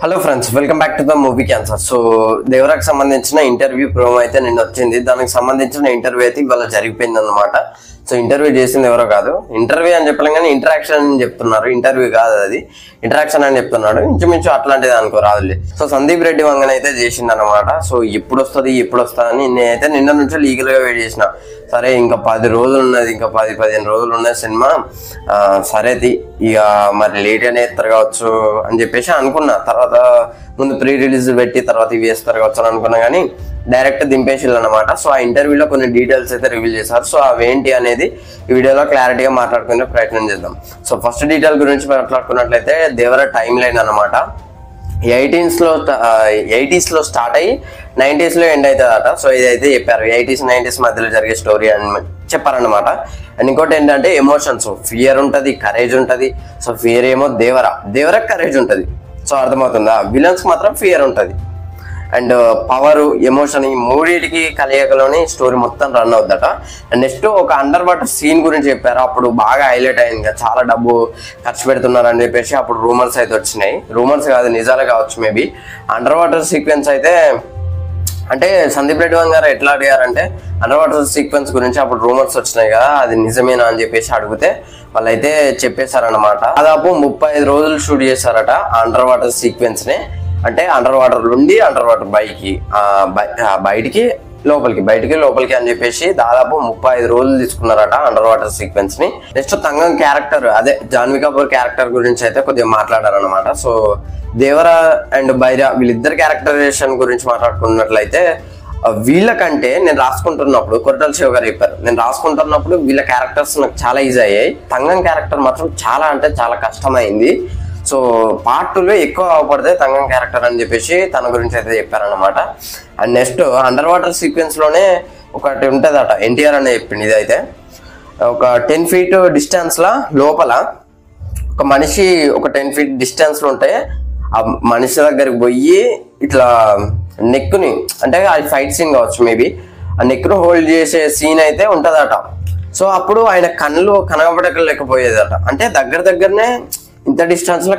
Hello friends, welcome back to the movie cancer. So దేవరాకి సంబంధించిన interview promo అయితే నిన్న వచ్చింది. దానికి సంబంధించిన ఇంటర్వ్యూ అయితే ఇవాళ జరిగిపోయింది అనమాట. సో ఇంటర్వ్యూ చేసింది ఎవరో కాదు, ఇంటర్వ్యూ అని చెప్పలేం కానీ ఇంటరాక్షన్ అని చెప్తున్నారు. ఇంటర్వ్యూ కాదు, అది ఇంటరాక్షన్ అని చెప్తున్నాడు. ఇంచుమించు అట్లాంటిది అనుకో రాదులే. సో సందీప్ రెడ్డి వంగన అయితే చేసింది అనమాట. సో ఎప్పుడు వస్తుంది అని నేనైతే నిన్న నుంచి లీగల్ గా వెయిట్ చేసిన. సరే ఇంకా 10 రోజులు ఉన్నది, ఇంకా 10-15 రోజులు ఉన్నది సినిమా, సరే ఇక మరి లేట్ అనే ఎత్తారు కావచ్చు అని చెప్పేసి అనుకున్నా. తర్వాత ముందు ప్రీ రిలీజ్ పెట్టి తర్వాత ఇవి వేస్తారు కావచ్చు అని అనుకున్నా, కానీ డైరెక్ట్ దింపేసిల్లు అనమాట. సో ఆ ఇంటర్వ్యూలో కొన్ని డీటెయిల్స్ అయితే రివీల్ చేశారు. సో అవేంటి అనేది ఈ వీడియోలో క్లారిటీగా మాట్లాడుకునే ప్రయత్నం చేద్దాం. సో ఫస్ట్ డీటెయిల్ గురించి మాట్లాడుకున్నట్లయితే దేవర టైం లైన్ అనమాట 80s లో స్టార్ట్ అయ్యి 90s లో ఎండ్ అవుతుందట. సో ఇదైతే చెప్పారు, 80s 90s మధ్యలో జరిగే స్టోరీ అని చెప్పారనమాట. అండ్ ఇంకోటి ఏంటంటే ఎమోషన్స్, ఫియర్ ఉంటుంది, కరేజ్ ఉంటుంది. సో ఫియర్ ఏమో దేవరకు కరేజ్ ఉంటుంది. సో అర్థమవుతుందా, విలన్స్ మాత్రం ఫియర్ ఉంటుంది. అండ్ పవర్, ఎమోషన్ ఈ మూడింటికి కలయికలోని స్టోరీ మొత్తం రన్ అవుద్దట. అండ్ నెక్స్ట్ ఒక అండర్ వాటర్ సీన్ గురించి చెప్పారు. అప్పుడు బాగా హైలైట్ అయింది, చాలా డబ్బు ఖర్చు పెడుతున్నారు అని చెప్పేసి అప్పుడు రూమర్స్ అయితే వచ్చినాయి. రూమర్స్ కాదు, నిజాలే కావచ్చు మేబీ. అండర్ వాటర్ సీక్వెన్స్ అయితే అంటే సందీప్ రెడ్డి గారు ఎట్లా అడిగారంటే అండర్ వాటర్ సీక్వెన్స్ గురించి అప్పుడు రూమర్స్ వచ్చినాయి కదా, అది నిజమేనా అని చెప్పేసి అడిగితే వాళ్ళైతే చెప్పేశారనమాట. దాదాపు 35 రోజులు షూట్ చేశారట అండర్ వాటర్ సీక్వెన్స్ ని. అంటే అండర్ వాటర్ నుండి అండర్ వాటర్ బయటికి లోపలికి అని చెప్పేసి దాదాపు 35 రోజులు తీసుకున్నారట అండర్ వాటర్ సీక్వెన్స్ ని. నెక్స్ట్ తంగం క్యారెక్టర్, అదే జాన్వీ కపూర్ క్యారెక్టర్ గురించి అయితే కొద్దిగా మాట్లాడారనమాట. సో దేవర అండ్ బైరా వీళ్ళిద్దరు క్యారెక్టరైజేషన్ గురించి మాట్లాడుకున్నట్లయితే వీళ్ళకంటే నేను రాసుకుంటున్నప్పుడు కొరటాల శివ గారు చెప్పారు, నేను రాసుకుంటున్నప్పుడు వీళ్ళ క్యారెక్టర్స్ నాకు చాలా ఈజీ అయ్యాయి, తంగం క్యారెక్టర్ మాత్రం చాలా అంటే చాలా కష్టమైంది. సో పార్ట్ 2లో ఎక్కువ అవపడితే తంగం క్యారెక్టర్ అని చెప్పేసి తన గురించి అయితే చెప్పారనమాట. And next under water sequence లోనే ఒకటి ఉంటుందట, ఎన్టీఆర్ అనే చెప్పింది. ఇదైతే ఒక 10 feet డిస్టెన్స్ లా లోపల ఒక మనిషి ఒక 10 feet డిస్టెన్స్ లో ఉంటే ఆ మనిషి దగ్గరికి పోయి ఇట్లా నెక్ని, అంటే అది ఫైట్ సీన్ కావచ్చు మేబీ, ఆ నెక్ను హోల్డ్ చేసే సీన్ అయితే ఉంటుందట. సో అప్పుడు ఆయన కళ్ళు కనబడలేకపోయేదట, అంటే దగ్గరనే ఇంత డిస్టెన్స్ లో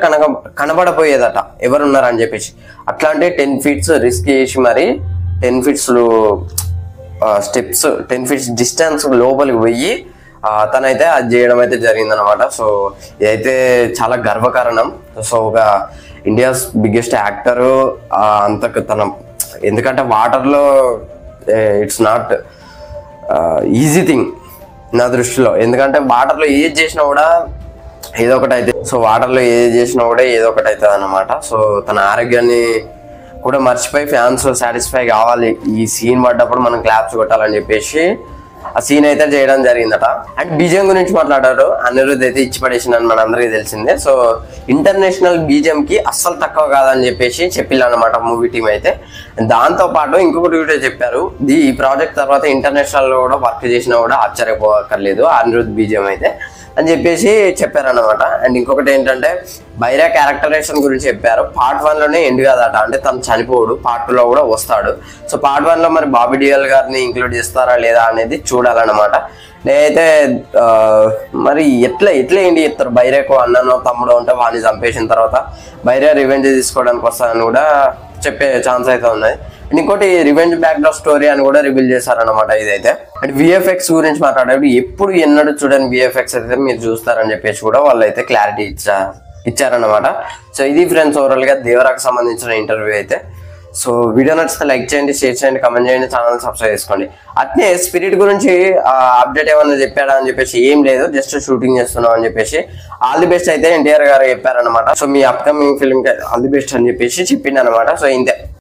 కనబడపోయేదట ఎవరున్నారని చెప్పేసి. అట్లాంటి 10 feet రిస్క్ చేసి మరి 10 feet స్టెప్స్ 10 feet డిస్టెన్స్ లోపలికి పోయి తనైతే అది చేయడం అయితే జరిగిందనమాట. సో ఇదైతే చాలా గర్వకారణం. సో ఒక ఇండియాస్ బిగ్గెస్ట్ యాక్టరు అంతకు తన, ఎందుకంటే వాటర్లో ఇట్స్ నాట్ ఈజీ థింగ్ నా దృష్టిలో. ఎందుకంటే వాటర్లో ఏది చేసినా కూడా ఏదో ఒకటి అయితే, సో వాటర్లో ఏది చేసినా కూడా ఏదో ఒకటి అవుతుంది అనమాట. సో తన ఆరోగ్యాన్ని కూడా మర్చిపోయి ఫ్యాన్స్ సాటిస్ఫై కావాలి, ఈ సీన్ పడ్డప్పుడు మనం క్లాప్స్ కొట్టాలని చెప్పేసి ఆ సీన్ అయితే చేయడం జరిగిందట. అండ్ బీజిఎం గురించి మాట్లాడారు, అనిరుద్ధ్ అయితే ఇచ్చి పడేసిందని మనందరికీ తెలిసిందే. సో ఇంటర్నేషనల్ బీజిఎం కి అస్సలు తక్కువ కాదని చెప్పేసి చెప్పిల్లనమాట మూవీ టీం అయితే. దాంతో పాటు ఇంకొకటి కూడా చెప్పారు, ఈ ప్రాజెక్ట్ తర్వాత ఇంటర్నేషనల్ లో కూడా వర్క్ చేసినా కూడా ఆశ్చర్యపోకర్లేదు అనిరుద్ధ్ బీజిఎం అయితే అని చెప్పేసి చెప్పారనమాట. అండ్ ఇంకొకటి ఏంటంటే బైరా క్యారెక్టరైజేషన్ గురించి చెప్పారు. పార్ట్ 1 లోనే ఎండ్ కాదట, అంటే తను చనిపోడు, పార్ట్ 2 లో కూడా వస్తాడు. సో పార్ట్ 1 లో మరి బాబీ డియోల్ గారిని ఇంక్లూడ్ చేస్తారా లేదా అనేది చూడాలన్నమాట. నేనైతే మరి ఎట్లా ఏంటి చెప్తారు, బైరాకు అన్ననో తమ్ముడో ఉంటే వాడిని చంపేసిన తర్వాత బైరా రివెంజ్ తీసుకోవడానికి వస్తారని కూడా చెప్పే ఛాన్స్ అయితే ఉన్నాయి. అండ్ ఇంకోటి రివెంజ్ బ్యాక్డ్రాప్ స్టోరీ అని కూడా రివీల్ చేశారనమాట ఇదైతే. అండ్ విఎఫ్ఎక్స్ గురించి మాట్లాడారు, ఎప్పుడు ఎన్నడూ చూడని విఎఫ్ఎక్స్ అయితే మీరు చూస్తారని చెప్పేసి కూడా వాళ్ళు అయితే క్లారిటీ ఇచ్చారనమాట. సో ఇది ఫ్రెండ్స్ ఓవరాల్ గా దేవరాకు సంబంధించిన ఇంటర్వ్యూ అయితే. సో వీడియో నచ్చితే లైక్ చేయండి, షేర్ చేయండి, కమెంట్ చేయండి, ఛానల్ సబ్స్క్రైబ్ చేసుకోండి. అట్నే స్పిరిట్ గురించి అప్డేట్ ఏమన్నా చెప్పాడా అని చెప్పేసి ఏం లేదు, జస్ట్ షూటింగ్ చేస్తున్నాం అని చెప్పేసి ఆల్ ది బెస్ట్ అయితే ఎన్టీఆర్ గారు చెప్పారనమాట. సో మీ అప్కమింగ్ ఫిల్మ్ కి ఆల్ ది బెస్ట్ అని చెప్పేసి చెప్పింది అనమాట. సో ఇంతే.